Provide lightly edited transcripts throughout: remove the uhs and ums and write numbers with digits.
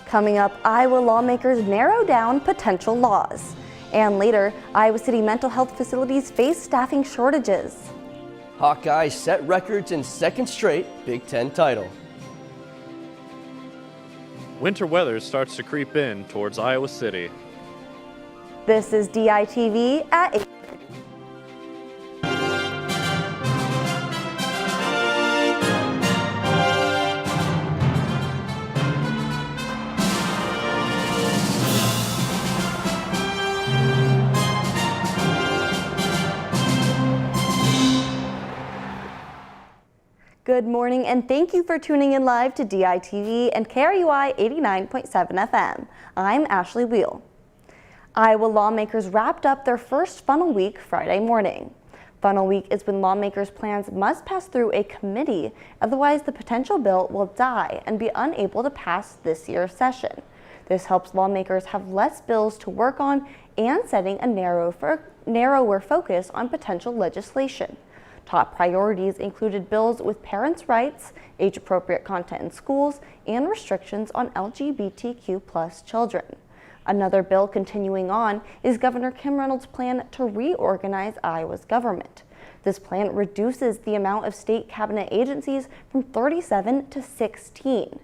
Coming up, Iowa lawmakers narrow down potential laws. And later, Iowa City mental health facilities face staffing shortages. Hawkeye set records in second straight Big Ten title. Winter weather starts to creep in towards Iowa City. This is DITV at 8. Good morning and thank you for tuning in live to DITV and KRUI 89.7 FM. I'm Ashley Weil. Iowa lawmakers wrapped up their first funnel week Friday morning. Funnel week is when lawmakers' plans must pass through a committee, otherwise the potential bill will die and be unable to pass this year's session. This helps lawmakers have less bills to work on and setting a narrower focus on potential legislation. Top priorities included bills with parents' rights, age-appropriate content in schools, and restrictions on LGBTQ+ children. Another bill continuing on is Governor Kim Reynolds' plan to reorganize Iowa's government. This plan reduces the amount of state cabinet agencies from 37 to 16.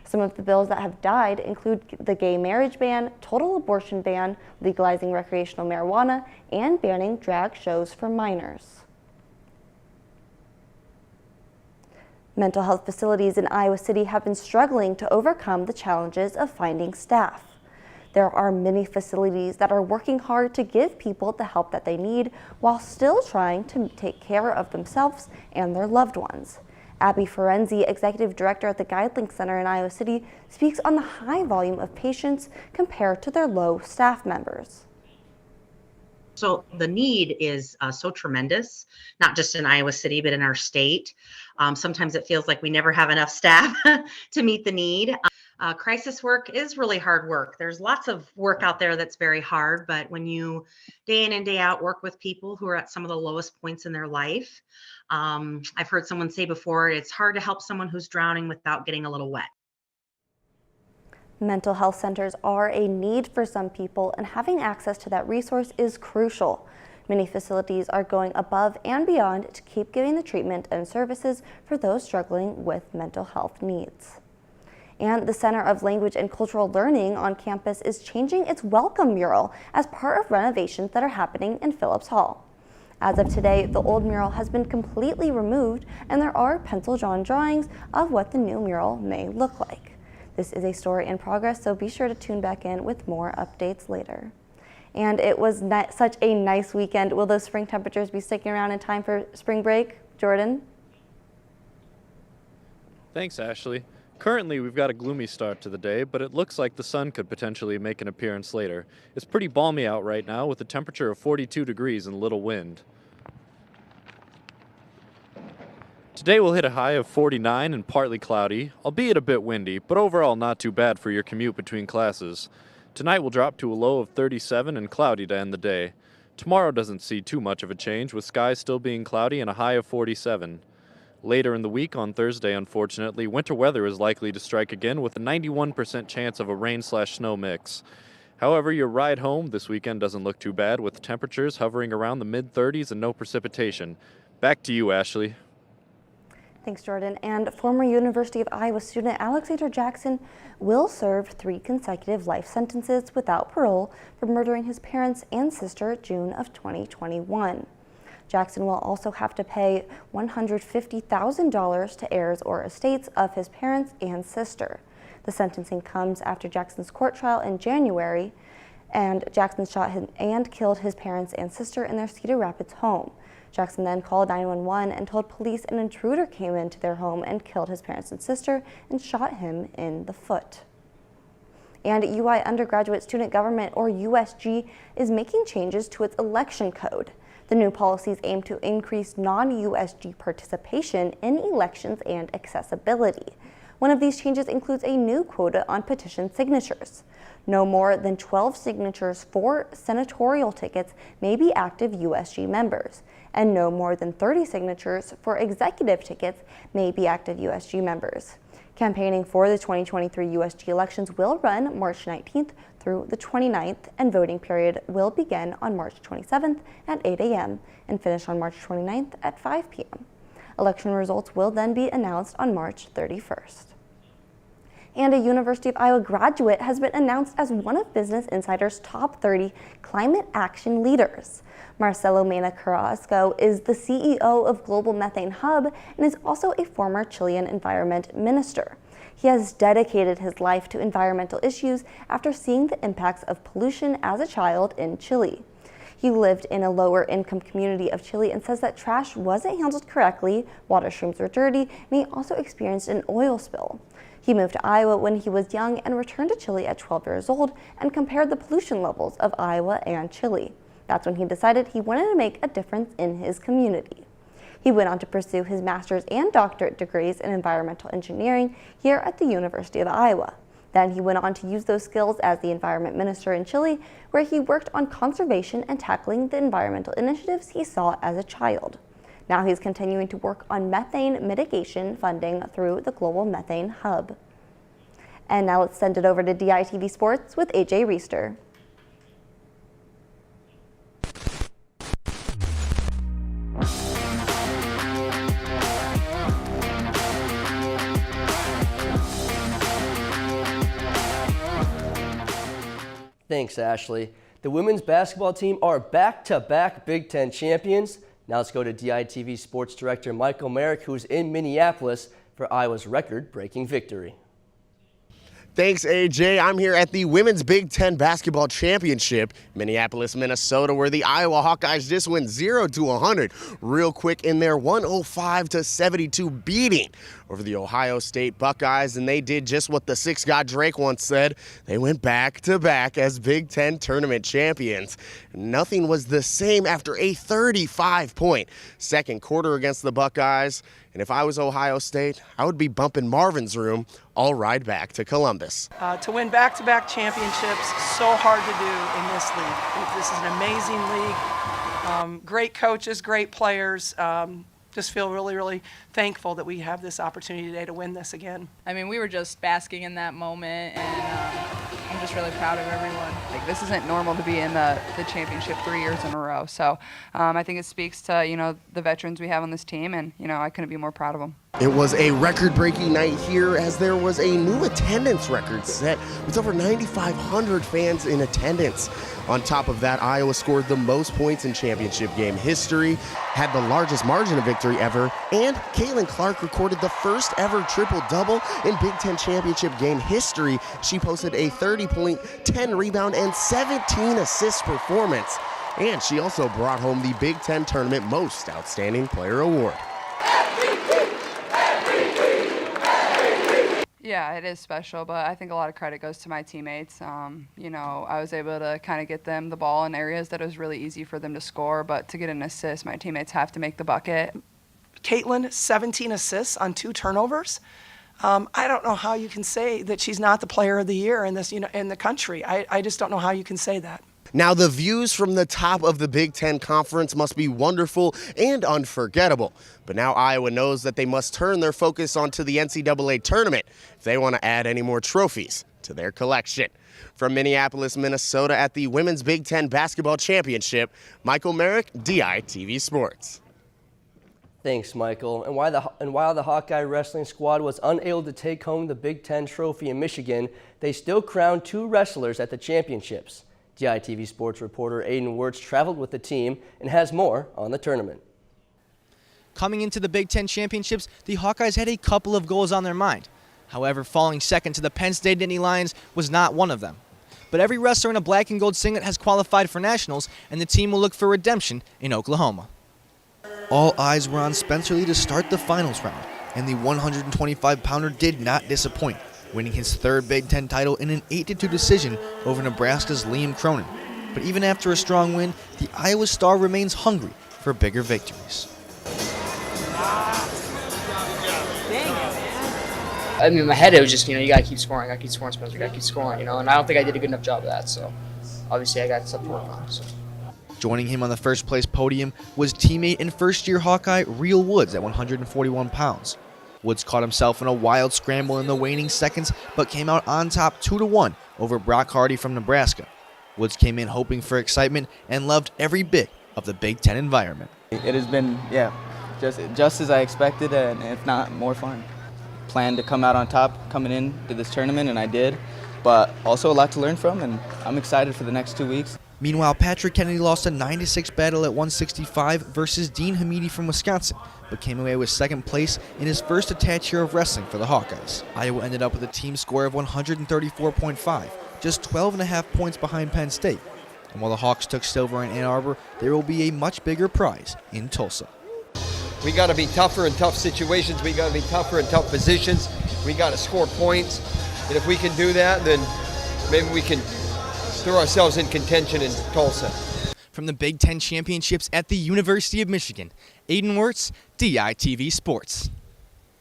Some of the bills that have died include the gay marriage ban, total abortion ban, legalizing recreational marijuana, and banning drag shows for minors. Mental health facilities in Iowa City have been struggling to overcome the challenges of finding staff. There are many facilities that are working hard to give people the help that they need while still trying to take care of themselves and their loved ones. Abby Ferenzi, Executive Director at the GuideLink Center in Iowa City, speaks on the high volume of patients compared to their low staff members. So the need is so tremendous, not just in Iowa City, but in our state. Sometimes it feels like we never have enough staff to meet the need. Crisis work is really hard work. There's lots of work out there that's very hard, but when you day in and day out work with people who are at some of the lowest points in their life, I've heard someone say before, it's hard to help someone who's drowning without getting a little wet. Mental health centers are a need for some people, and having access to that resource is crucial. Many facilities are going above and beyond to keep giving the treatment and services for those struggling with mental health needs. And the Center of Language and Cultural Learning on campus is changing its welcome mural as part of renovations that are happening in Phillips Hall. As of today, the old mural has been completely removed, and there are pencil-drawn drawings of what the new mural may look like. This is a story in progress, so be sure to tune back in with more updates later. And it was such a nice weekend. Will those spring temperatures be sticking around in time for spring break? Jordan? Thanks, Ashley. Currently, we've got a gloomy start to the day, but it looks like the sun could potentially make an appearance later. It's pretty balmy out right now with a temperature of 42 degrees and little wind. Today we'll hit a high of 49 and partly cloudy, albeit a bit windy, but overall not too bad for your commute between classes. Tonight we'll drop to a low of 37 and cloudy to end the day. Tomorrow doesn't see too much of a change, with skies still being cloudy and a high of 47. Later in the week, on Thursday, unfortunately, winter weather is likely to strike again with a 91% chance of a rain/snow mix. However, your ride home this weekend doesn't look too bad, with temperatures hovering around the mid-30s and no precipitation. Back to you, Ashley. Thanks, Jordan. And former University of Iowa student Alexander Jackson will serve 3 consecutive life sentences without parole for murdering his parents and sister June of 2021. Jackson will also have to pay $150,000 to heirs or estates of his parents and sister. The sentencing comes after Jackson's court trial in January, and Jackson shot and killed his parents and sister in their Cedar Rapids home. Jackson then called 911 and told police an intruder came into their home and killed his parents and sister and shot him in the foot. And UI Undergraduate Student Government, or USG, is making changes to its election code. The new policies aim to increase non-USG participation in elections and accessibility. One of these changes includes a new quota on petition signatures. No more than 12 signatures for senatorial tickets may be active USG members, and no more than 30 signatures for executive tickets may be active USG members. Campaigning for the 2023 USG elections will run March 19th through the 29th, and voting period will begin on March 27th at 8 a.m. and finish on March 29th at 5 p.m. Election results will then be announced on March 31st. And a University of Iowa graduate has been announced as one of Business Insider's top 30 climate action leaders. Marcelo Mena Carrasco is the CEO of Global Methane Hub and is also a former Chilean environment minister. He has dedicated his life to environmental issues after seeing the impacts of pollution as a child in Chile. He lived in a lower income community of Chile and says that trash wasn't handled correctly, water streams were dirty, and he also experienced an oil spill. He moved to Iowa when he was young and returned to Chile at 12 years old and compared the pollution levels of Iowa and Chile. That's when he decided he wanted to make a difference in his community. He went on to pursue his master's and doctorate degrees in environmental engineering here at the University of Iowa. Then he went on to use those skills as the environment minister in Chile, where he worked on conservation and tackling the environmental initiatives he saw as a child. Now he's continuing to work on methane mitigation funding through the Global Methane Hub. And now let's send it over to DITV Sports with AJ Reister. Thanks, Ashley. The women's basketball team are back-to-back Big Ten champions. Now let's go to DITV Sports Director Michael Merrick, who's in Minneapolis for Iowa's record-breaking victory. Thanks, AJ. I'm here at the Women's Big Ten Basketball Championship, Minneapolis, Minnesota, where the Iowa Hawkeyes just went 0-100 real quick in their 105-72 beating over the Ohio State Buckeyes, and they did just what the Six God Drake once said. They went back-to-back as Big Ten tournament champions. Nothing was the same after a 35-point second quarter against the Buckeyes. And if I was Ohio State, I would be bumping Marvin's room all ride back to Columbus. To win back-to-back championships, so hard to do in this league. This is an amazing league. Great coaches, great players. Just feel really, really thankful that we have this opportunity today to win this again. I mean, we were just basking in that moment, and I'm just really proud of everyone. Like, this isn't normal to be in the championship 3 years in a row. So I think it speaks to, the veterans we have on this team, and, I couldn't be more proud of them. It was a record-breaking night here as there was a new attendance record set with over 9,500 fans in attendance. On top of that, Iowa scored the most points in championship game history, had the largest margin of victory ever, and Caitlin Clark recorded the first ever triple-double in Big Ten championship game history. She posted a 30-point, 10-rebound, and 17-assist performance. And she also brought home the Big Ten Tournament Most Outstanding Player Award. Yeah, it is special, but I think a lot of credit goes to my teammates. I was able to kind of get them the ball in areas that it was really easy for them to score, but to get an assist, my teammates have to make the bucket. Caitlin, 17 assists on 2 turnovers. I don't know how you can say that she's not the player of the year in this, in the country. I just don't know how you can say that. Now, the views from the top of the Big Ten Conference must be wonderful and unforgettable. But now Iowa knows that they must turn their focus onto the NCAA tournament if they want to add any more trophies to their collection. From Minneapolis, Minnesota at the Women's Big Ten Basketball Championship, Michael Merrick, DITV Sports. Thanks, Michael. And while the Hawkeye wrestling squad was unable to take home the Big Ten trophy in Michigan, they still crowned 2 wrestlers at the championships. DITV Sports reporter Aiden Wirtz traveled with the team and has more on the tournament. Coming into the Big Ten championships, the Hawkeyes had a couple of goals on their mind. However, falling second to the Penn State Nittany Lions was not one of them. But every wrestler in a black and gold singlet has qualified for nationals, and the team will look for redemption in Oklahoma. All eyes were on Spencer Lee to start the finals round, and the 125-pounder did not disappoint, winning his 3rd Big Ten title in an 8-2 decision over Nebraska's Liam Cronin. But even after a strong win, the Iowa star remains hungry for bigger victories. I mean, in my head, it was just, you got to keep scoring, Spencer, you got to keep scoring, and I don't think I did a good enough job of that, so obviously I got stuff to work on. So. Joining him on the first-place podium was teammate and first-year Hawkeye Real Woods at 141 pounds. Woods caught himself in a wild scramble in the waning seconds, but came out on top 2-1 over Brock Hardy from Nebraska. Woods came in hoping for excitement and loved every bit of the Big Ten environment. It has been, just as I expected, and if not, more fun. Planned to come out on top coming into this tournament, and I did, but also a lot to learn from, and I'm excited for the next 2 weeks. Meanwhile, Patrick Kennedy lost a 9-6 battle at 165 versus Dean Hamidi from Wisconsin, but came away with second place in his first attached year of wrestling for the Hawkeyes. Iowa ended up with a team score of 134.5, just 12.5 points behind Penn State. And while the Hawks took silver in Ann Arbor, there will be a much bigger prize in Tulsa. We got to be tougher in tough situations. We got to be tougher in tough positions. We got to score points. And if we can do that, then maybe we can throw ourselves in contention in Tulsa. From the Big Ten Championships at the University of Michigan, Aiden Wirtz, DITV Sports.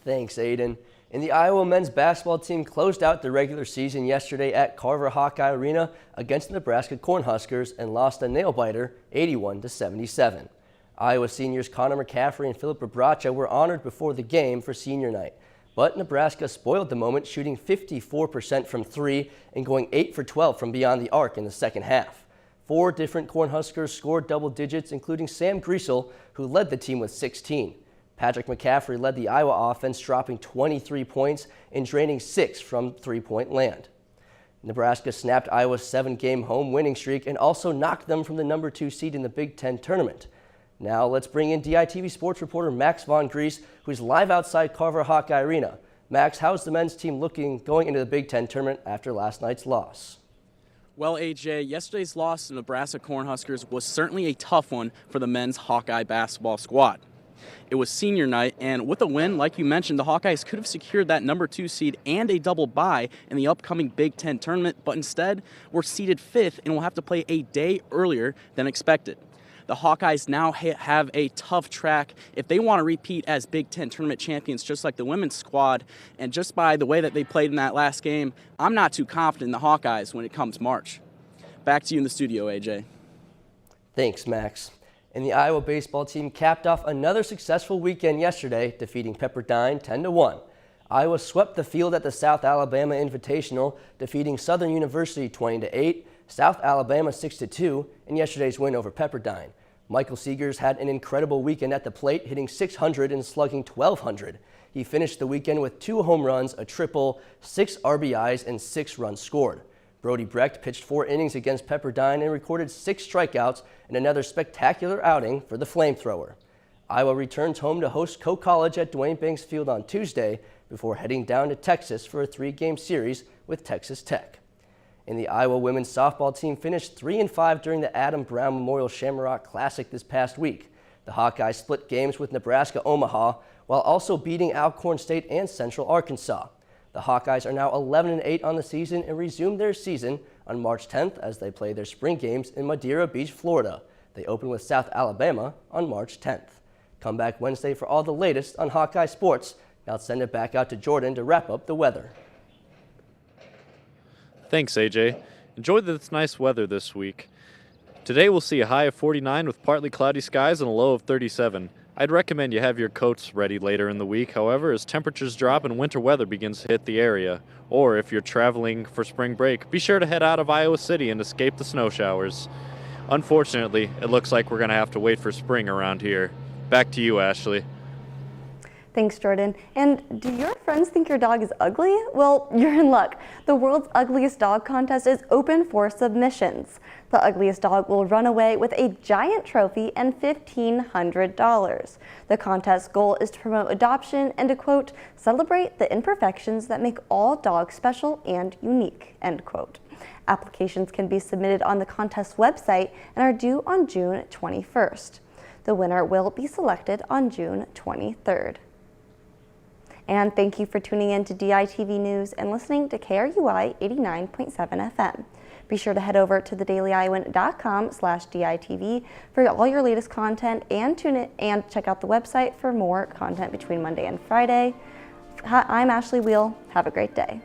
Thanks, Aiden. And the Iowa men's basketball team closed out the regular season yesterday at Carver Hawkeye Arena against the Nebraska Cornhuskers and lost a nail-biter 81-77. Iowa seniors Connor McCaffrey and Philip Bracha were honored before the game for senior night. But Nebraska spoiled the moment, shooting 54% from three and going 8 for 12 from beyond the arc in the second half. 4 different Cornhuskers scored double digits, including Sam Griesel, who led the team with 16. Patrick McCaffrey led the Iowa offense, dropping 23 points and draining 6 from three-point land. Nebraska snapped Iowa's 7-game home winning streak and also knocked them from the number 2 seed in the Big Ten tournament. Now let's bring in DITV sports reporter Max Von Gries, who's live outside Carver Hawkeye Arena. Max, how's the men's team looking going into the Big Ten tournament after last night's loss? Well, AJ, yesterday's loss to Nebraska Cornhuskers was certainly a tough one for the men's Hawkeye basketball squad. It was senior night, and with a win, like you mentioned, the Hawkeyes could have secured that number 2 seed and a double bye in the upcoming Big Ten tournament, but instead were seeded 5th and will have to play a day earlier than expected. The Hawkeyes now have a tough track if they want to repeat as Big Ten tournament champions, just like the women's squad. And just by the way that they played in that last game, I'm not too confident in the Hawkeyes when it comes March. Back to you in the studio, AJ. Thanks, Max. And the Iowa baseball team capped off another successful weekend yesterday, defeating Pepperdine 10-1. Iowa swept the field at the South Alabama Invitational, defeating Southern University 20-8, South Alabama 6-2, in yesterday's win over Pepperdine. Michael Seegers had an incredible weekend at the plate, hitting .600 and slugging .1200. He finished the weekend with 2 home runs, a triple, 6 RBIs, and 6 runs scored. Brody Brecht pitched 4 innings against Pepperdine and recorded 6 strikeouts in another spectacular outing for the flamethrower. Iowa returns home to host Coe College at Duane Banks Field on Tuesday before heading down to Texas for a 3-game series with Texas Tech. And the Iowa women's softball team finished 3-5 during the Adam Brown Memorial Shamrock Classic this past week. The Hawkeyes split games with Nebraska Omaha while also beating Alcorn State and Central Arkansas. The Hawkeyes are now 11-8 on the season and resume their season on March 10th as they play their spring games in Madeira Beach, Florida. They open with South Alabama on March 10th. Come back Wednesday for all the latest on Hawkeye sports. Now let's send it back out to Jordan to wrap up the weather. Thanks, AJ. Enjoy this nice weather this week. Today we'll see a high of 49 with partly cloudy skies and a low of 37. I'd recommend you have your coats ready later in the week, however, as temperatures drop and winter weather begins to hit the area. Or if you're traveling for spring break, be sure to head out of Iowa City and escape the snow showers. Unfortunately, it looks like we're going to have to wait for spring around here. Back to you, Ashley. Thanks, Jordan. And do your friends think your dog is ugly? Well, you're in luck. The world's ugliest dog contest is open for submissions. The ugliest dog will run away with a giant trophy and $1,500. The contest's goal is to promote adoption and to, quote, celebrate the imperfections that make all dogs special and unique, end quote. Applications can be submitted on the contest website and are due on June 21st. The winner will be selected on June 23rd. And thank you for tuning in to DITV News and listening to KRUI 89.7 FM. Be sure to head over to thedailyiowan.com/DITV for all your latest content and tune in and check out the website for more content between Monday and Friday. I'm Ashley Weil. Have a great day.